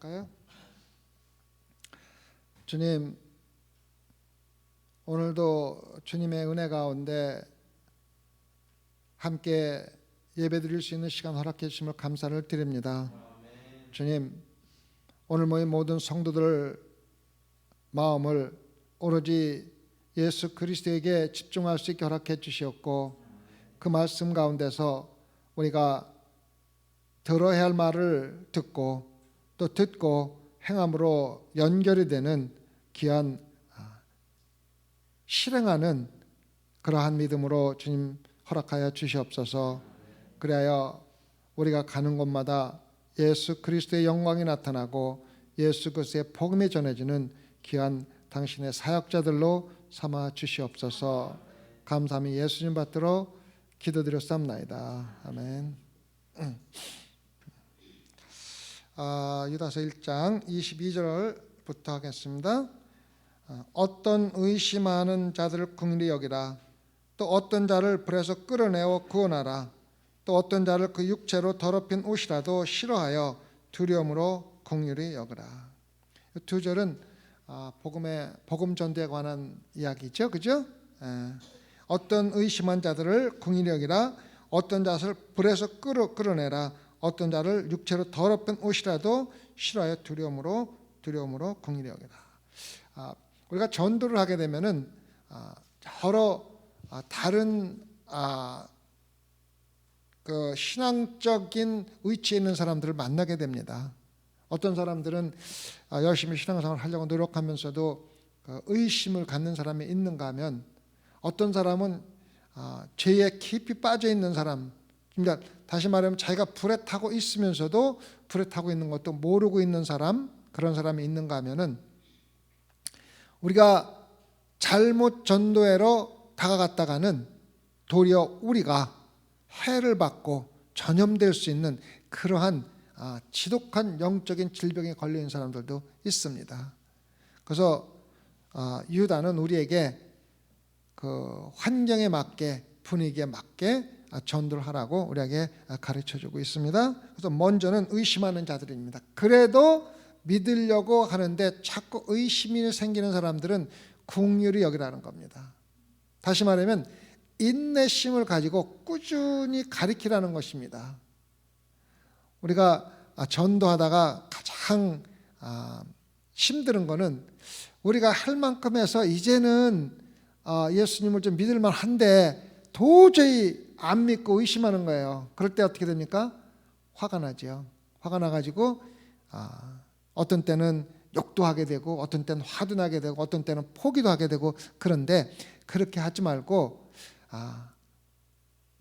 기도할까요? 주님, 오늘도 주님의 은혜 가운데 함께 예배드릴 수 있는 시간 허락해 주심을 감사를 드립니다. 주님, 오늘 모인 모든 성도들 마음을 오로지 예수 그리스도에게 집중할 수 있게 허락해 주시었고, 그 말씀 가운데서 우리가 들어야 할 말을 듣고 또 듣고 행함으로 연결이 되는 귀한 실행하는 그러한 믿음으로 주님 허락하여 주시옵소서. 그리하여 우리가 가는 곳마다 예수 그리스도의 영광이 나타나고 예수 그리스도의 복음이 전해지는 귀한 당신의 사역자들로 삼아 주시옵소서. 감사함이 예수님 받들어 기도드렸사옵나이다. 아멘. 유다서 1장 22절부터 하겠습니다. 어떤 의심하는 자들을 긍휼히 여기라. 또 어떤 자를 불에서 끌어내어 구원하라. 또 어떤 자를 그 육체로 더럽힌 옷이라도 싫어하여 두려움으로 긍휼히 여기라. 이 두 절은 복음 전도에 관한 이야기죠, 그죠? 어떤 의심한 자들을 긍휼히 여기라. 어떤 자를 불에서 끌어내라. 어떤 자를 육체로 더럽힌 옷이라도 싫어하여 두려움으로 긍휼히 여기라. 우리가 전도를 하게 되면은 여러 다른 그 신앙적인 위치에 있는 사람들을 만나게 됩니다. 어떤 사람들은 열심히 신앙생활을 하려고 노력하면서도 의심을 갖는 사람이 있는가 하면, 어떤 사람은 죄에 깊이 빠져 있는 사람, 그러니까 다시 말하면 자기가 불에 타고 있으면서도 불에 타고 있는 것도 모르고 있는 사람, 그런 사람이 있는가 하면은, 우리가 잘못 전도회로 다가갔다가는 도리어 우리가 해를 받고 전염될 수 있는 그러한 지독한 영적인 질병에 걸려 있는 사람들도 있습니다. 그래서 유다는 우리에게 그 환경에 맞게, 분위기에 맞게 전도를 하라고 우리에게 가르쳐주고 있습니다. 그래서 먼저는 의심하는 자들입니다. 그래도 믿으려고 하는데 자꾸 의심이 생기는 사람들은 긍휼히 여기라는 겁니다. 다시 말하면 인내심을 가지고 꾸준히 가르치라는 것입니다. 우리가 전도하다가 가장 힘든 거는, 우리가 할 만큼 해서 이제는 예수님을 좀 믿을 만한데 도저히 안 믿고 의심하는 거예요. 그럴 때 어떻게 됩니까? 화가 나죠. 화가 나가지고 어떤 때는 욕도 하게 되고, 어떤 때는 화도 나게 되고, 어떤 때는 포기도 하게 되고. 그런데 그렇게 하지 말고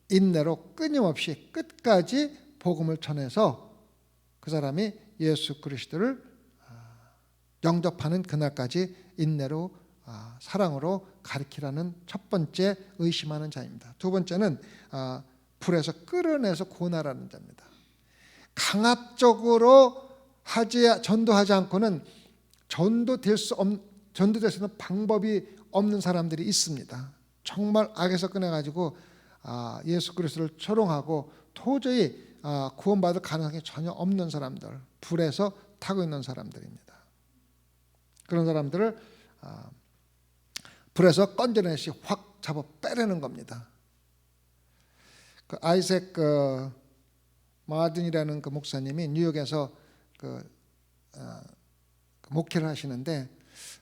인내로 끊임없이 끝까지 복음을 전해서 그 사람이 예수 그리스도를 영접하는 그날까지 인내로 사랑으로 가르치라는 첫 번째 의심하는 자입니다. 두 번째는 불에서 끌어내서 구원하라는 자입니다. 강압적으로 전도하지 않고는 전도될 수 있는 방법이 없는 사람들이 있습니다. 정말 악에서 꺼내가지고 예수 그리스도를 초롱하고 도저히 구원받을 가능성이 전혀 없는 사람들, 불에서 타고 있는 사람들입니다. 그런 사람들을 불에서 건져내시 확 잡아 빼려는 겁니다. 그 아이색 마든이라는 그 목사님이 뉴욕에서 목회를 하시는데,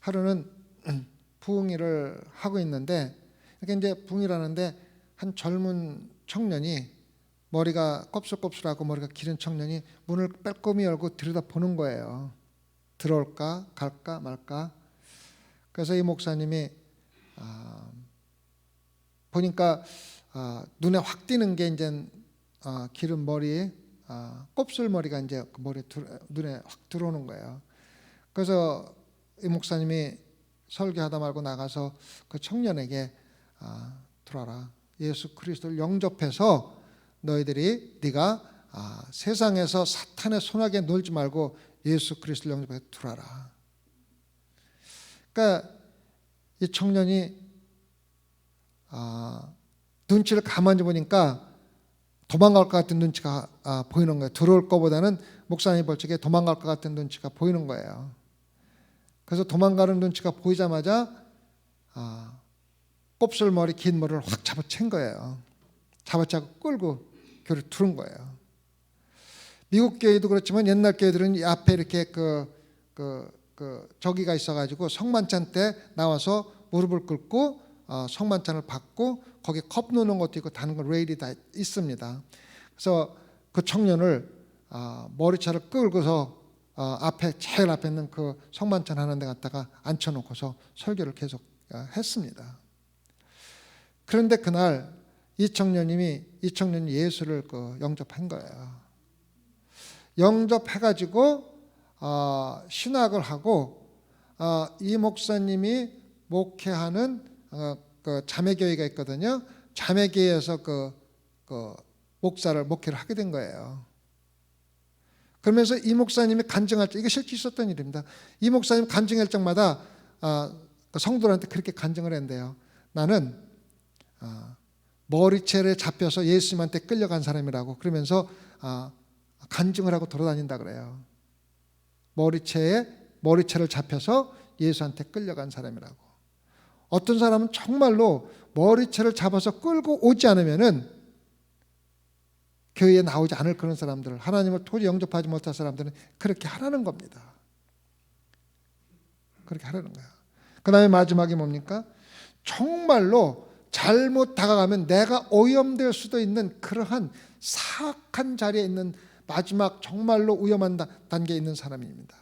하루는 부흥회를 하고 있는데, 이렇게 이제 부흥회를 하는데 한 젊은 청년이, 머리가 곱슬곱슬하고 머리가 기른 청년이 문을 빼꼼히 열고 들여다보는 거예요. 들어올까 갈까 말까. 그래서 이 목사님이 보니까 눈에 확 띄는 게 이제 기른 머리, 곱슬머리가 이제 그 눈에 확 들어오는 거예요. 그래서 이 목사님이 설교하다 말고 나가서 그 청년에게 들어와라. 예수 그리스도를 영접해서 네가 세상에서 사탄의 손아귀에 놀지 말고 예수 그리스도를 영접해서 들어와라. 그러니까 이 청년이 눈치를 가만히 보니까 도망갈 것 같은 눈치가 보이는 거예요. 들어올 것보다는 목사님이 볼 적에 도망갈 것 같은 눈치가 보이는 거예요. 그래서 도망가는 눈치가 보이자마자 곱슬머리 긴 머리를 확 잡아챈 거예요. 잡아채고 끌고 교회를 두른 거예요. 미국 교회도 그렇지만 옛날 교회들은 이 앞에 이렇게 저기가 있어가지고 성만찬 때 나와서 무릎을 꿇고 성만찬을 받고 거기에 컵 놓는 것도 있고 다른 거 레일이 다 있습니다. 그래서 그 청년을 머리차를 끌고서 제일 앞에 있는 그 성만찬 하는 데 갖다가 앉혀놓고서 설교를 계속 했습니다. 그런데 그날 이 청년이 예수를 영접한 거예요. 영접해가지고 신학을 하고 이 목사님이 목회하는 그 자매교회가 있거든요. 자매교회에서 목회를 하게 된 거예요. 그러면서 이 목사님이 간증할 때, 이게 실제 있었던 일입니다. 이 목사님 간증할 적마다 성도들한테 그렇게 간증을 했는데요. 나는 머리채를 잡혀서 예수님한테 끌려간 사람이라고 그러면서 간증을 하고 돌아다닌다 그래요. 머리채를 잡혀서 예수한테 끌려간 사람이라고. 어떤 사람은 정말로 머리채를 잡아서 끌고 오지 않으면은 교회에 나오지 않을 그런 사람들, 하나님을 도저히 영접하지 못할 사람들은 그렇게 하라는 겁니다. 그렇게 하라는 거야. 그 다음에 마지막에 뭡니까? 정말로 잘못 다가가면 내가 오염될 수도 있는 그러한 사악한 자리에 있는 마지막 정말로 위험한 단계에 있는 사람입니다.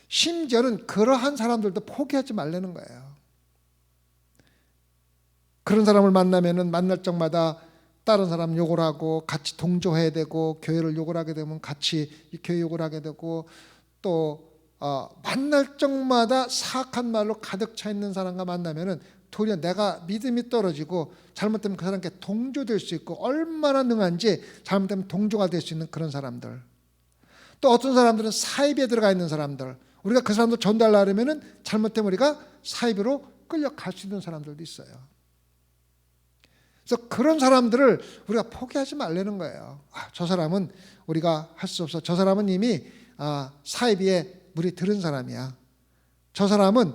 심지어는 그러한 사람들도 포기하지 말라는 거예요. 그런 사람을 만날 적마다 다른 사람 욕을 하고 같이 동조해야 되고 교회를 욕을 하게 되면 같이 교회 욕을 하게 되고 또 만날 적마다 사악한 말로 가득 차 있는 사람과 만나면은 도리어 내가 믿음이 떨어지고 잘못되면 그 사람께 동조될 수 있고 얼마나 능한지 잘못되면 동조가 될 수 있는 그런 사람들. 또 어떤 사람들은 사입에 들어가 있는 사람들. 우리가 그 사람들 전달하려면은 잘못되면 우리가 사입으로 끌려갈 수 있는 사람들도 있어요. 그래서 그런 사람들을 우리가 포기하지 말라는 거예요. 저 사람은 우리가 할 수 없어. 저 사람은 이미 사이비에 물이 들은 사람이야. 저 사람은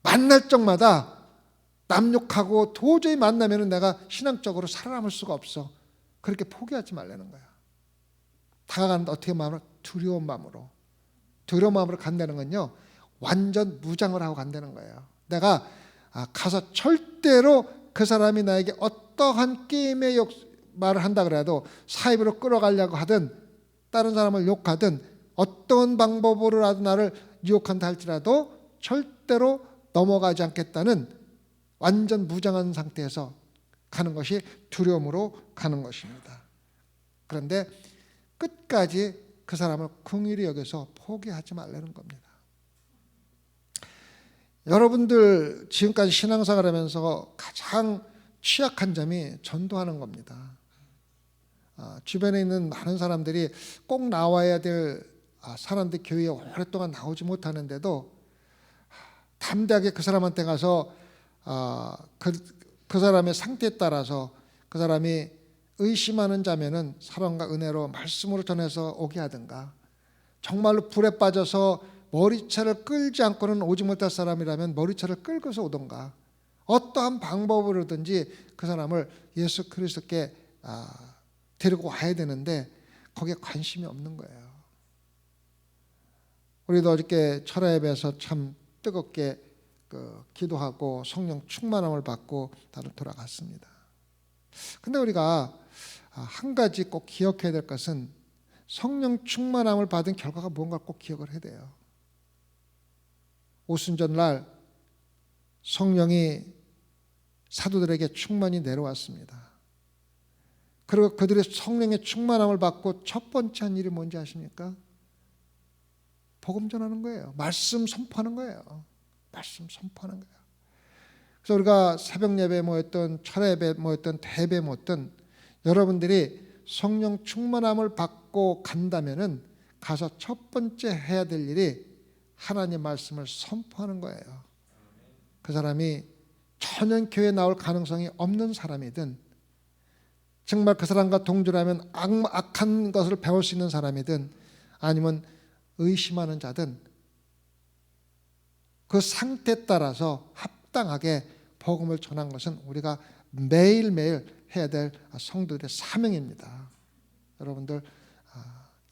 만날 적마다 남 욕하고 도저히 만나면 내가 신앙적으로 살아남을 수가 없어. 그렇게 포기하지 말라는 거야. 다가가는데 어떻게 마음으로? 두려운 마음으로. 두려운 마음으로 간다는 건요, 완전 무장을 하고 간다는 거예요. 내가 가서 절대로 그 사람이 나에게 어떠한 게임의 말을 한다 그래도 사입으로 끌어가려고 하든 다른 사람을 욕하든 어떤 방법으로라도 나를 유혹한다 할지라도 절대로 넘어가지 않겠다는 완전 무장한 상태에서 가는 것이 두려움으로 가는 것입니다. 그런데 끝까지 그 사람을 긍휼히 여겨서 포기하지 말라는 겁니다. 여러분들 지금까지 신앙생활 하면서 가장 취약한 점이 전도하는 겁니다. 주변에 있는 많은 사람들이 꼭 나와야 될 사람들 교회에 오랫동안 나오지 못하는데도 담대하게 그 사람한테 가서 그 사람의 상태에 따라서 그 사람이 의심하는 자면은 사랑과 은혜로 말씀으로 전해서 오게 하든가, 정말로 불에 빠져서 머리채를 끌지 않고는 오지 못할 사람이라면 머리채를 끌고서 오든가, 어떠한 방법으로든지 그 사람을 예수 그리스도께 데리고 와야 되는데 거기에 관심이 없는 거예요. 우리도 어저께 철야 예배에서 참 뜨겁게 기도하고 성령 충만함을 받고 다들 돌아갔습니다. 근데 우리가 한 가지 꼭 기억해야 될 것은 성령 충만함을 받은 결과가 뭔가 꼭 기억을 해야 돼요. 오순절날 성령이 사도들에게 충만히 내려왔습니다. 그리고 그들의 성령의 충만함을 받고 첫 번째 한 일이 뭔지 아십니까? 복음 전하는 거예요. 말씀 선포하는 거예요. 말씀 선포하는 거예요. 그래서 우리가 새벽 예배 모였던, 철야 예배 모였던, 대배 모였던 여러분들이 성령 충만함을 받고 간다면은 가서 첫 번째 해야 될 일이 하나님 말씀을 선포하는 거예요. 그 사람이 전혀 교회에 나올 가능성이 없는 사람이든 정말 그 사람과 동조라면 악한 것을 배울 수 있는 사람이든 아니면 의심하는 자든 그 상태에 따라서 합당하게 복음을 전한 것은 우리가 매일매일 해야 될 성도들의 사명입니다. 여러분들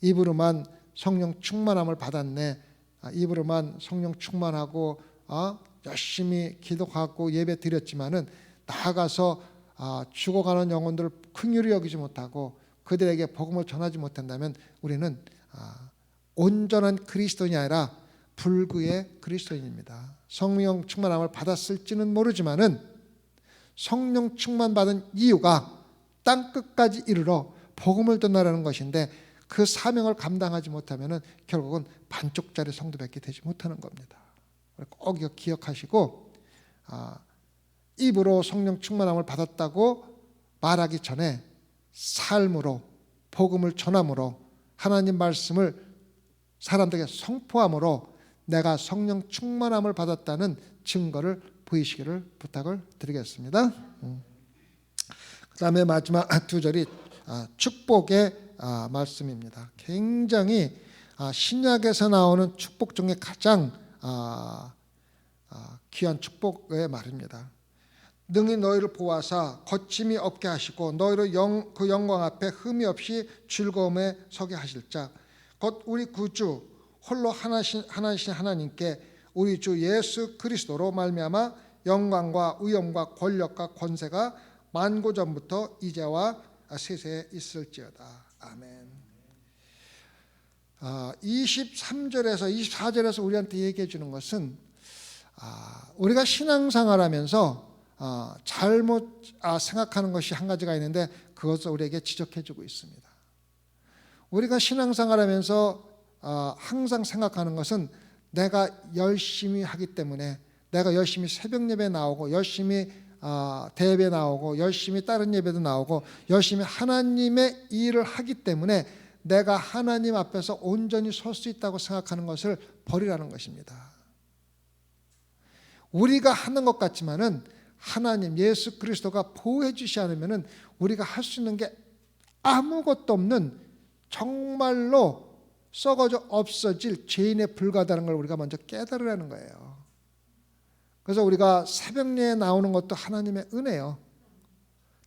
입으로만 성령 충만함을 받았네, 입으로만 성령 충만하고 열심히 기도하고 예배 드렸지만은 나아가서 죽어가는 영혼들을 긍휼히 여기지 못하고 그들에게 복음을 전하지 못한다면 우리는 온전한 그리스도인이 아니라 불구의 그리스도인입니다. 성령 충만함을 받았을지는 모르지만은 성령 충만 받은 이유가 땅 끝까지 이르러 복음을 전하라는 것인데 그 사명을 감당하지 못하면은 결국은 반쪽짜리 성도밖에 되지 못하는 겁니다. 꼭 이거 기억하시고 입으로 성령 충만함을 받았다고 말하기 전에 삶으로 복음을 전함으로 하나님 말씀을 사람들에게 선포함으로 내가 성령 충만함을 받았다는 증거를 보이시기를 부탁을 드리겠습니다. 그 다음에 마지막 두 절이 축복의 말씀입니다. 굉장히 신약에서 나오는 축복 중에 가장 귀한 축복의 말입니다. 능히 너희를 보아사 거침이 없게 하시고 너희를 그 영광 앞에 흠이 없이 즐거움에 서게 하실 자 곧 우리 구주 홀로 하나신 하나님께 우리 주 예수 그리스도로 말미암아 영광과 위엄과 권력과 권세가 만고 전부터 이제와 세세에 있을지어다. 아멘. 23절에서 24절에서 우리한테 얘기해 주는 것은 우리가 신앙생활하면서 잘못 생각하는 것이 한 가지가 있는데 그것을 우리에게 지적해 주고 있습니다. 우리가 신앙생활하면서 항상 생각하는 것은 내가 열심히 하기 때문에, 내가 열심히 새벽 예배 나오고 열심히 대예배 나오고 열심히 다른 예배도 나오고 열심히 하나님의 일을 하기 때문에 내가 하나님 앞에서 온전히 설 수 있다고 생각하는 것을 버리라는 것입니다. 우리가 하는 것 같지만은 하나님 예수 그리스도가 보호해 주시지 않으면은 우리가 할 수 있는 게 아무것도 없는 정말로 썩어져 없어질 죄인에 불과하다는 걸 우리가 먼저 깨달으라는 거예요. 그래서 우리가 새벽예에 나오는 것도 하나님의 은혜요.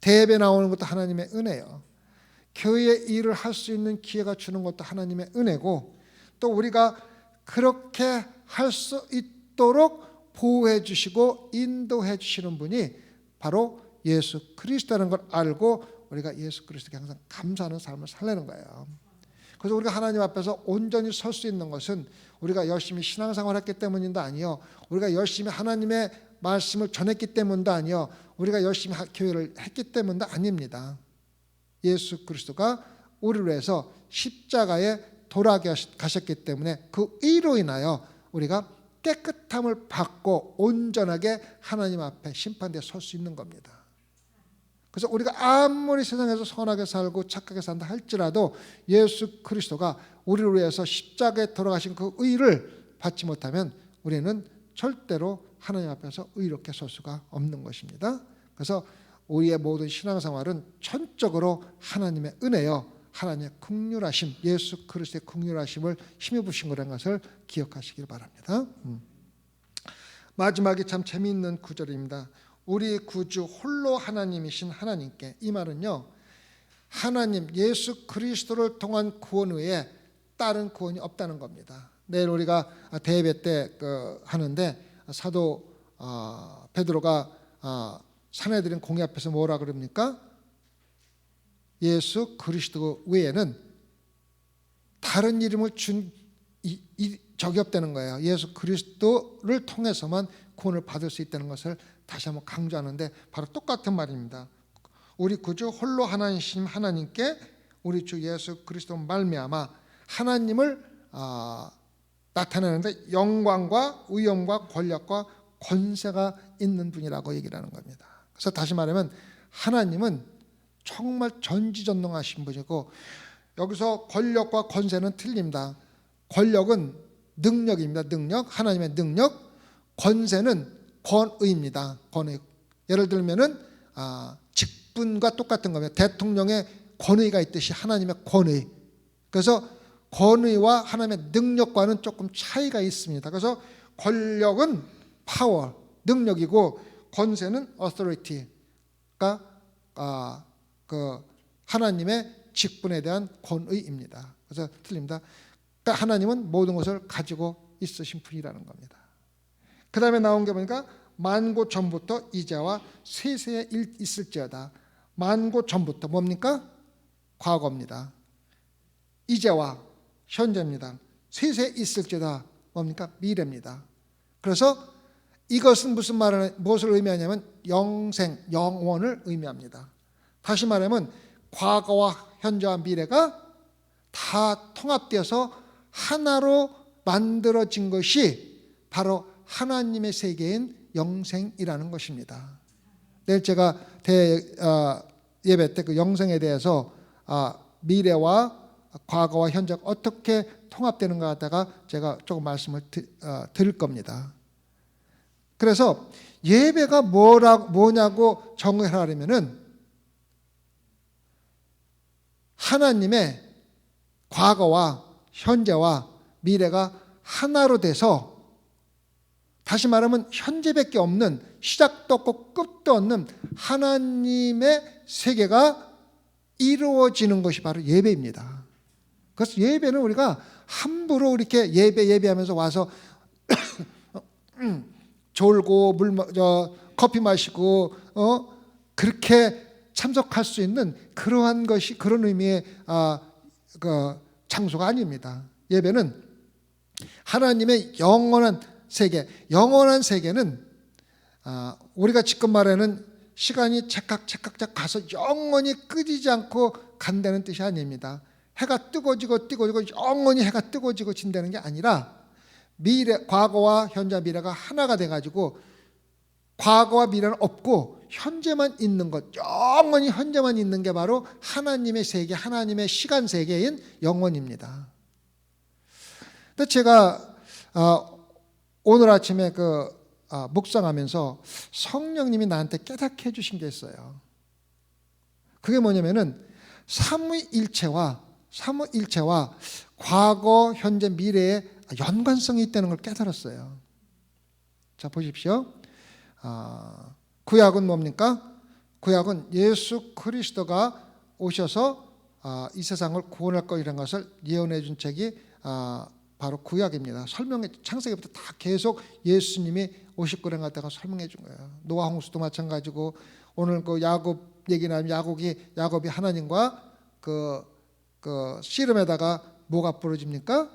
대예배 나오는 것도 하나님의 은혜요. 교회의 일을 할 수 있는 기회가 주는 것도 하나님의 은혜고 또 우리가 그렇게 할 수 있도록 보호해 주시고 인도해 주시는 분이 바로 예수 그리스도라는 걸 알고 우리가 예수 그리스도께 항상 감사하는 삶을 살려는 거예요. 그래서 우리가 하나님 앞에서 온전히 설 수 있는 것은 우리가 열심히 신앙생활을 했기 때문도 아니요, 우리가 열심히 하나님의 말씀을 전했기 때문도 아니요, 우리가 열심히 교회를 했기 때문도 아닙니다. 예수 그리스도가 우리를 위해서 십자가에 돌아가셨기 때문에 그 의로 인하여 우리가 깨끗함을 받고 온전하게 하나님 앞에 심판대에 설 수 있는 겁니다. 그래서 우리가 아무리 세상에서 선하게 살고 착하게 산다 할지라도 예수 그리스도가 우리를 위해서 십자가에 돌아가신 그 의를 받지 못하면 우리는 절대로 하나님 앞에서 의롭게 설 수가 없는 것입니다. 그래서 우리의 모든 신앙생활은 전적으로 하나님의 은혜요, 하나님의 긍휼하심, 예수 그리스도의 긍휼하심을 힘입어 주신 거라는 것을 기억하시길 바랍니다. 마지막이 참 재미있는 구절입니다. 우리 구주 홀로 하나님이신 하나님께, 이 말은요 하나님 예수 그리스도를 통한 구원 외에 다른 구원이 없다는 겁니다. 내일 우리가 대예배 때 하는데 사도 베드로가 사내들인 공회 앞에서 뭐라 그럽니까? 예수 그리스도 외에는 다른 이름을 준 적이 없다는 거예요. 예수 그리스도를 통해서만 구원을 받을 수 있다는 것을 다시 한번 강조하는데 바로 똑같은 말입니다. 우리 구주 홀로 하나님 하나님께 우리 주 예수 그리스도 말미암아 하나님을 나타내는데 영광과 위엄과 권력과 권세가 있는 분이라고 얘기를 하는 겁니다. 그래서 다시 말하면 하나님은 정말 전지전능하신 분이고, 여기서 권력과 권세는 틀립니다. 권력은 능력입니다. 능력, 하나님의 능력. 권세는 권의입니다. 권의. 예를 들면은 직분과 똑같은 겁니다. 대통령의 권위가 있듯이 하나님의 권위. 그래서 권위와 하나님의 능력과는 조금 차이가 있습니다. 그래서 권력은 파워, 능력이고 권세는 authority가 그 하나님의 직분에 대한 권위입니다. 그래서 틀립니다. 그러니까 하나님은 모든 것을 가지고 있으신 분이라는 겁니다. 그 다음에 나온 게 보니까 만고 전부터 이제와 세세에 있을지어다. 만고 전부터 뭡니까? 과거입니다. 이제와 현재입니다. 세세에 있을지어다 뭡니까? 미래입니다. 그래서 이것은 무엇을 의미하냐면 영생, 영원을 의미합니다. 다시 말하면 과거와 현재와 미래가 다 통합되어서 하나로 만들어진 것이 바로 하나님의 세계인 영생이라는 것입니다. 내일 제가 예배 때 그 영생에 대해서 미래와 과거와 현재가 어떻게 통합되는가 하다가 제가 조금 말씀을 드릴 겁니다. 그래서 예배가 뭐냐고 정의하려면은 하나님의 과거와 현재와 미래가 하나로 돼서, 다시 말하면 현재밖에 없는, 시작도 없고 끝도 없는 하나님의 세계가 이루어지는 것이 바로 예배입니다. 그래서 예배는 우리가 함부로 이렇게 예배하면서 와서 졸고 커피 마시고 그렇게 참석할 수 있는 그러한 것이, 그런 의미의 그 장소가 아닙니다. 예배는 하나님의 영원한 세계, 영원한 세계는 우리가 지금 말하는 시간이 찰칵 가서 영원히 끊이지 않고 간다는 뜻이 아닙니다. 해가 뜨거워지고 영원히 해가 뜨거워지고 진다는 게 아니라 과거와 현재 미래가 하나가 돼가지고 과거와 미래는 없고 현재만 있는 것, 영원히 현재만 있는 게 바로 하나님의 세계, 하나님의 시간 세계인 영원입니다. 근데 제가 오늘 아침에 묵상하면서 성령님이 나한테 깨닫게 해주신 게 있어요. 그게 뭐냐면은 삼위일체와 과거, 현재, 미래에 연관성이 있다는 걸 깨달았어요. 자, 보십시오. 구약은 뭡니까? 구약은 예수 그리스도가 오셔서 이 세상을 구원할 것이라는 것을 예언해 준 책이 바로 구약입니다. 창세기부터 다 계속 예수님이 오실 거를 갖다가 설명해 준 거예요. 노아 홍수도 마찬가지고, 오늘 그 야곱 얘기 나면 야곱이 하나님과 그 씨름에다가 뭐가 부러집니까?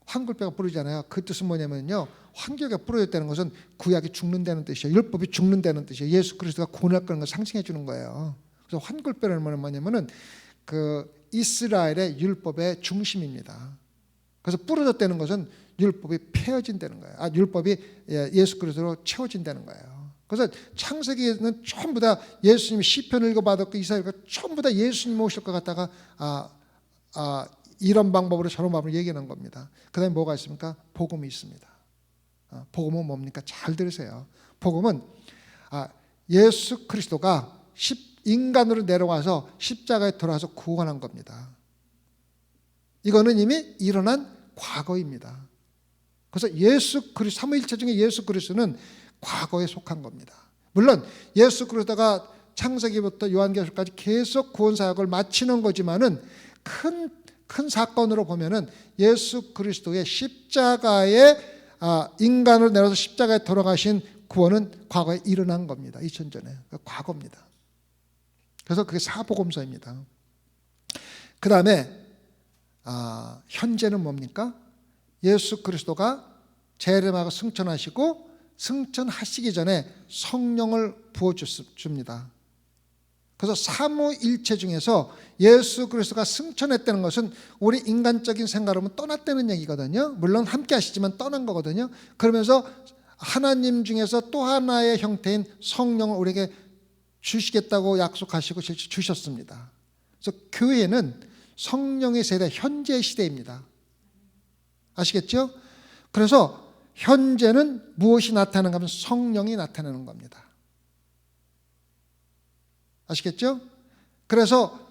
황굴뼈가 부러지잖아요. 그 뜻은 뭐냐면요, 황교가 부러졌다는 것은 구약이 죽는다는 뜻이에요. 율법이 죽는다는 뜻이에요. 예수 그리스도가 구원할 거라는 걸 상징해 주는 거예요. 그래서 황굴뼈라는 말은 뭐냐면은 그 이스라엘의 율법의 중심입니다. 그래서 부러졌다는 것은 율법이 폐허진다는 거예요. 율법이 예수 그리스도로 채워진다는 거예요. 그래서 창세기에는 전부 다 예수님이 시편을 읽어받았고 이사야가 전부 다 예수님 오실 것 같다가 이런 방법으로 저런 방법으로 얘기하는 겁니다. 그 다음에 뭐가 있습니까? 복음이 있습니다. 복음은 뭡니까? 잘 들으세요. 복음은 예수 그리스도가 인간으로 내려와서 십자가에 돌아와서 구원한 겁니다. 이거는 이미 일어난 과거입니다. 그래서 예수 그리스도, 삼위일체 중에 예수 그리스도는 과거에 속한 겁니다. 물론 예수 그리스도가 창세기부터 요한계시록까지 계속 구원 사역을 마치는 거지만은 큰 사건으로 보면은 예수 그리스도의 십자가에 인간을 내려서 십자가에 돌아가신 구원은 과거에 일어난 겁니다. 2000전에 과거입니다. 그래서 그게 사복음서입니다. 그 다음에 현재는 뭡니까? 예수 그리스도가 재림하고 승천하시고 승천하시기 전에 성령을 부어줍니다. 그래서 삼위일체 중에서 예수 그리스도가 승천했다는 것은 우리 인간적인 생각으로는 떠났다는 얘기거든요. 물론 함께 하시지만 떠난 거거든요. 그러면서 하나님 중에서 또 하나의 형태인 성령을 우리에게 주시겠다고 약속하시고 주셨습니다. 그래서 교회는 성령의 세대, 현재 시대입니다. 아시겠죠? 그래서 현재는 무엇이 나타나는가 하면 성령이 나타나는 겁니다. 아시겠죠? 그래서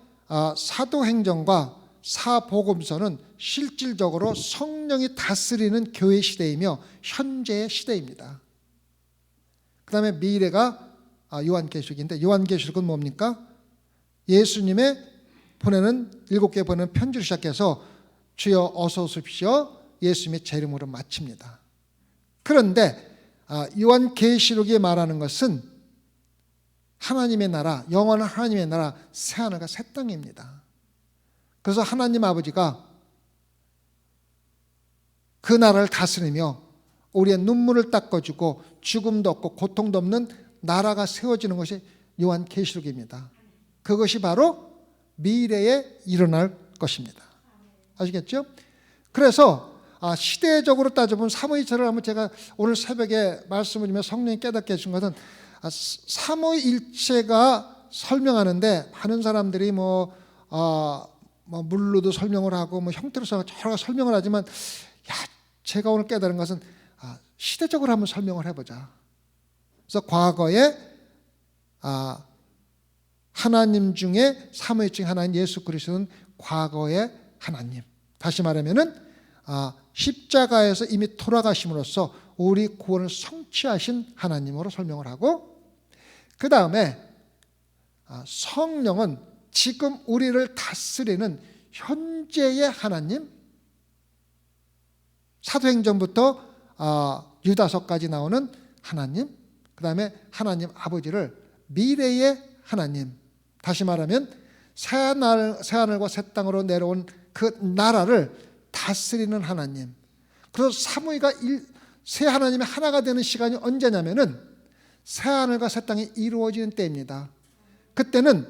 사도행전과 사복음서는 실질적으로 성령이 다스리는 교회 시대이며 현재의 시대입니다. 그 다음에 미래가 요한계시록인데, 요한계시록은 뭡니까? 예수님의 보내는 7개 보내는 편지를 시작해서 주여 어서 오십시오, 예수님의 제 이름으로 마칩니다. 그런데 요한계시록이 말하는 것은 하나님의 나라, 영원한 하나님의 나라, 새하늘과 새 땅입니다. 그래서 하나님 아버지가 그 나라를 다스리며 우리의 눈물을 닦아주고 죽음도 없고 고통도 없는 나라가 세워지는 것이 요한계시록입니다. 그것이 바로 미래에 일어날 것입니다. 아시겠죠? 그래서 시대적으로 따져보면 삼위일체를 한번 제가 오늘 새벽에 말씀을 드리며 성령이 깨닫게 해준 것은 삼위일체가 설명하는데 많은 사람들이 물로도 설명을 하고 형태로서 여러 가지 설명을 하지만 제가 오늘 깨달은 것은 시대적으로 한번 설명을 해보자. 그래서 과거에 하나님 중에 삼위일체 하나님 예수 그리스도는 과거의 하나님. 다시 말하면은 십자가에서 이미 돌아가심으로써 우리 구원을 성취하신 하나님으로 설명을 하고, 그 다음에 성령은 지금 우리를 다스리는 현재의 하나님, 사도행전부터 유다서까지 나오는 하나님, 그 다음에 하나님 아버지를 미래의 하나님, 다시 말하면 새하늘과 새 땅으로 내려온 그 나라를 다스리는 하나님. 그래서 삼위가 새 하나님의 하나가 되는 시간이 언제냐면은 새하늘과 새 땅이 이루어지는 때입니다. 그때는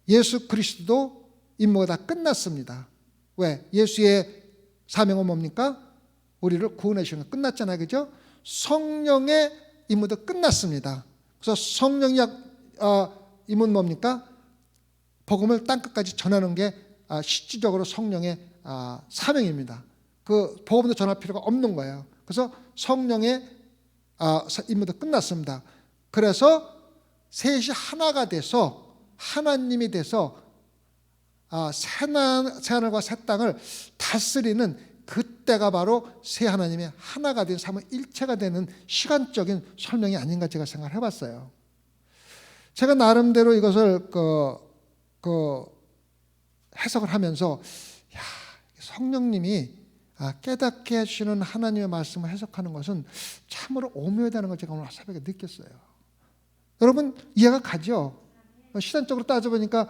예수 그리스도도 임무가 다 끝났습니다. 왜? 예수의 사명은 뭡니까? 우리를 구원해 주시는 거 끝났잖아요. 그죠? 성령의 임무도 끝났습니다. 그래서 성령의 임무는 뭡니까? 복음을 땅끝까지 전하는 게 실질적으로 성령의 사명입니다. 그 복음도 전할 필요가 없는 거예요. 그래서 성령의 임무도 끝났습니다. 그래서 셋이 하나가 돼서 하나님이 돼서 새하늘과 새 땅을 다스리는 그때가 바로 새 하나님의 하나가 된 삼위일체가 되는 시간적인 설명이 아닌가 제가 생각을 해봤어요. 제가 나름대로 이것을 해석을 하면서 성령님이 깨닫게 해주시는 하나님의 말씀을 해석하는 것은 참으로 오묘하다는 걸 제가 오늘 새벽에 느꼈어요. 여러분 이해가 가죠? 시간적으로 따져보니까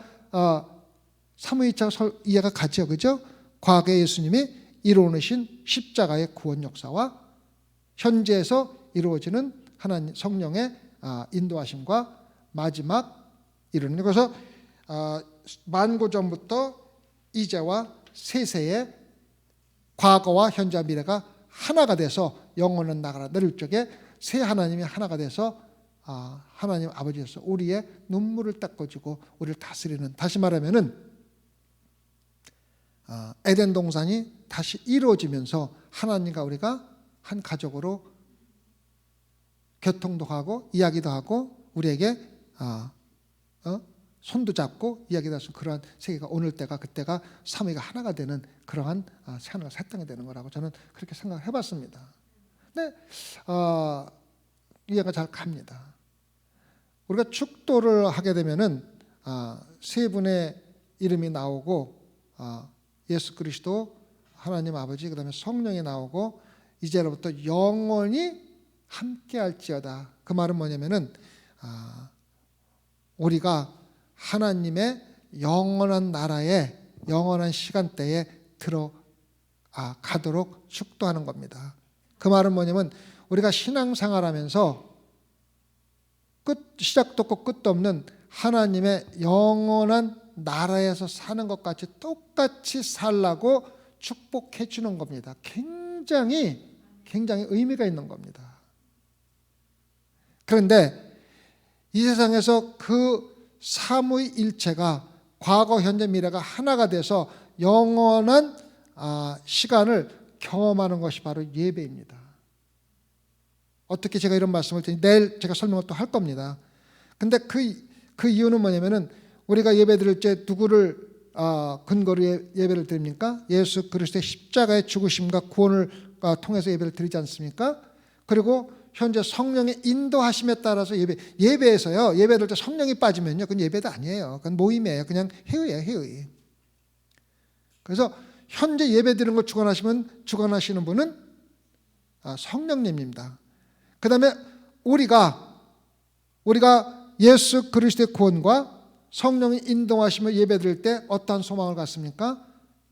삼위일체가 이해가 가죠, 그죠? 과거에 예수님이 이루어내신 십자가의 구원 역사와 현재에서 이루어지는 하나님 성령의 인도하심과 마지막 이루는, 그래서 만고전부터 이제와 세세의 과거와 현재와 미래가 하나가 돼서 영원한 나라가 내릴 적에 새 하나님이 하나가 돼서 하나님 아버지로서 우리의 눈물을 닦아주고 우리를 다스리는, 다시 말하면은 에덴 동산이 다시 이루어지면서 하나님과 우리가 한 가족으로 교통도 하고 이야기도 하고 우리에게 손도 잡고 이야기도 할 수 있는 그러한 세계가 오늘 때가 그때가 삼위가 하나가 되는 그러한 새하늘과 새 땅이 되는 거라고 저는 그렇게 생각을 해봤습니다. 근데 이해가 잘 갑니다. 우리가 축도를 하게 되면은 세 분의 이름이 나오고 예수 그리스도 하나님 아버지 그다음에 성령이 나오고 이제로부터 영원히 함께할지어다. 그 말은 뭐냐면은 우리가 하나님의 영원한 나라에 영원한 시간대에 들어가도록 축도하는 겁니다. 그 말은 뭐냐면 우리가 신앙생활하면서 시작도 없고 끝도 없는 하나님의 영원한 나라에서 사는 것 같이 똑같이 살라고 축복해 주는 겁니다. 굉장히 의미가 있는 겁니다. 그런데 이 세상에서 그 삼위일체가 과거, 현재, 미래가 하나가 돼서 영원한 시간을 경험하는 것이 바로 예배입니다. 어떻게 제가 이런 말씀을 드리니 내일 제가 설명을 또 할 겁니다. 근데 그 그 이유는 뭐냐면은 우리가 예배 드릴 때 누구를 근거로 예배를 드립니까? 예수 그리스도의 십자가의 죽으심과 구원을 통해서 예배를 드리지 않습니까? 그리고 현재 성령의 인도하심에 따라서 예배에서요, 예배 드릴 때 성령이 빠지면요, 그건 예배도 아니에요. 그건 모임이에요. 그냥 회의예요, 회의. 그래서 현재 예배 드리는 걸 주관하시는 분은 성령님입니다. 그 다음에 우리가 예수 그리스도의 구원과 성령의 인도하심을 예배 드릴 때 어떠한 소망을 갖습니까?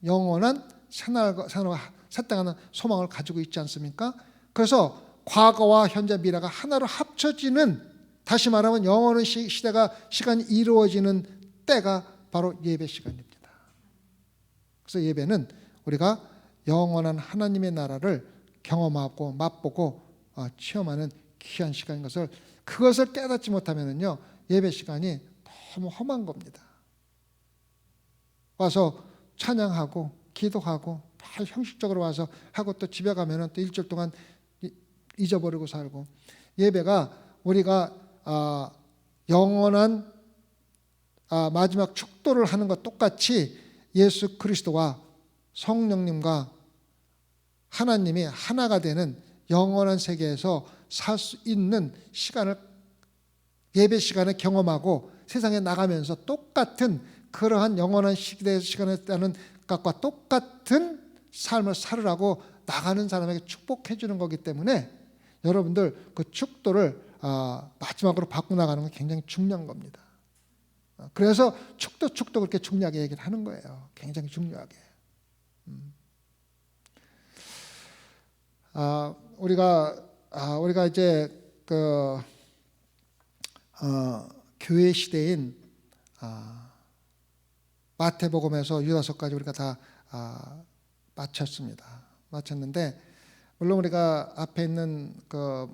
영원한 새 땅하는 소망을 가지고 있지 않습니까? 그래서 과거와 현재 미래가 하나로 합쳐지는, 다시 말하면 영원한 시간이 이루어지는 때가 바로 예배 시간입니다. 그래서 예배는 우리가 영원한 하나님의 나라를 경험하고 맛보고 체험하는 귀한 시간인 그것을 깨닫지 못하면요, 예배 시간이 너무 험한 겁니다. 와서 찬양하고 기도하고 다 형식적으로 와서 하고 또 집에 가면은 또 일주일 동안 잊어버리고 살고, 예배가 우리가 영원한 마지막 축도를 하는 것 똑같이 예수 그리스도와 성령님과 하나님이 하나가 되는 영원한 세계에서 살 수 있는 시간을, 예배 시간을 경험하고 세상에 나가면서 똑같은 그러한 영원한 시간에 따른 것과 똑같은 삶을 살으라고 나가는 사람에게 축복해 주는 거기 때문에 여러분들 그 축도를 마지막으로 받고 나가는 건 굉장히 중요한 겁니다. 그래서 축도 그렇게 중요하게 얘기를 하는 거예요. 굉장히 중요하게. 우리가 이제 교회 시대인 마태복음에서 유다서까지 우리가 다 마쳤는데, 물론 우리가 앞에 있는 그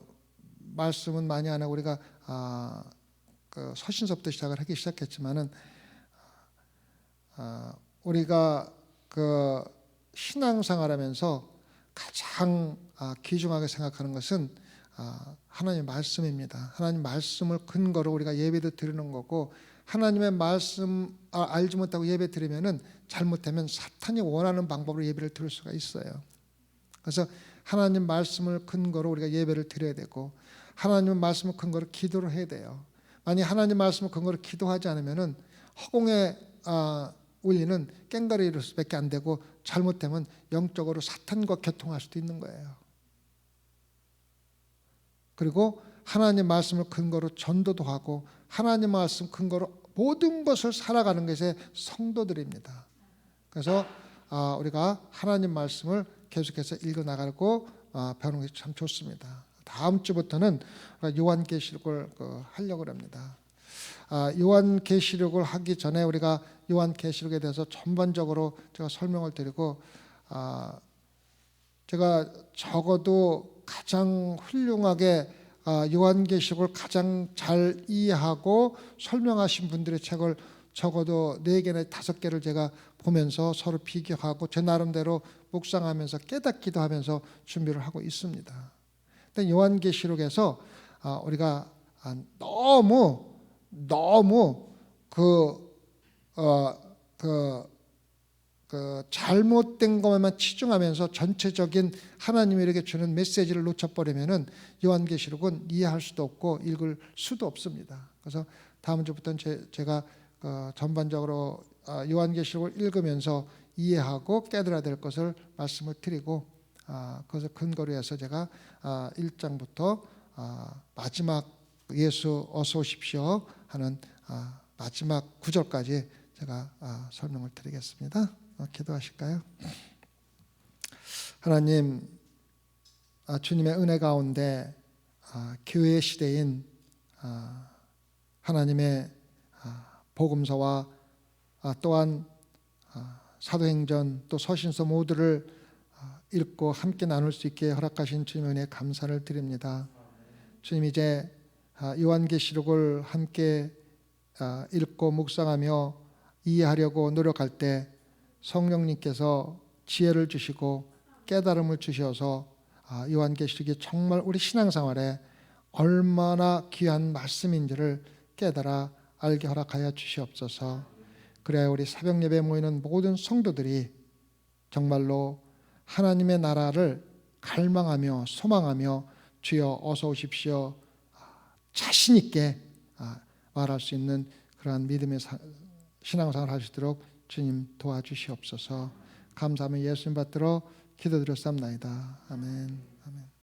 말씀은 많이 안 하고 우리가 그 서신서부터 하기 시작했지만은 우리가 그 신앙생활하면서 가장 귀중하게 생각하는 것은 하나님의 말씀입니다. 하나님 말씀을 근거로 우리가 예배도 드리는 거고, 하나님의 말씀 알지 못하고 예배 드리면은 잘못하면 사탄이 원하는 방법으로 예배를 드릴 수가 있어요. 그래서 하나님 말씀을 근거로 우리가 예배를 드려야 되고, 하나님의 말씀을 근거로 기도를 해야 돼요. 만약 하나님 말씀을 근거로 기도하지 않으면은 허공에 울리는 꽹과리일 수밖에 안 되고, 잘못되면 영적으로 사탄과 교통할 수도 있는 거예요. 그리고 하나님 말씀을 근거로 전도도 하고, 하나님 말씀 근거로 모든 것을 살아가는 것이 성도들입니다. 그래서 우리가 하나님 말씀을 계속해서 읽어나가고 배우는 것이 참 좋습니다. 다음 주부터는 요한계시록을 하려고 합니다. 요한계시록을 하기 전에 우리가 요한계시록에 대해서 전반적으로 제가 설명을 드리고, 제가 적어도 가장 훌륭하게 요한계시록을 가장 잘 이해하고 설명하신 분들의 책을 적어도 4개나 5개를 제가 보면서 서로 비교하고 제 나름대로 묵상하면서 깨닫기도 하면서 준비를 하고 있습니다. 근데 요한계시록에서 우리가 너무 잘못된 것만 치중하면서 전체적인 하나님이 이렇게 주는 메시지를 놓쳐버리면은 요한계시록은 이해할 수도 없고 읽을 수도 없습니다. 그래서 다음 주부터는 제가 전반적으로 요한계시록을 읽으면서 이해하고 깨달아야 될 것을 말씀을 드리고, 그것을 근거로 해서 제가 1장부터 마지막 예수 어서 오십시오 하는 마지막 9절까지 제가 설명을 드리겠습니다. 기도하실까요? 하나님, 주님의 은혜 가운데 교회 시대인 하나님의 복음서와 또한 사도행전 또 서신서 모두를 읽고 함께 나눌 수 있게 허락하신 주님의 은혜에 감사를 드립니다. 주님, 이제 요한계시록을 함께 읽고 묵상하며 이해하려고 노력할 때 성령님께서 지혜를 주시고 깨달음을 주셔서 요한계시록이 정말 우리 신앙생활에 얼마나 귀한 말씀인지를 깨달아 알게 허락하여 주시옵소서. 그래야 우리 새벽 예배에 모이는 모든 성도들이 정말로 하나님의 나라를 갈망하며 소망하며 주여 어서 오십시오 자신 있게 말할 수 있는 그러한 믿음의 신앙생활을 할 수 있도록 주님 도와주시옵소서. 감사하며 예수님 받들어 기도드렸사옵나이다. 아멘. 아멘.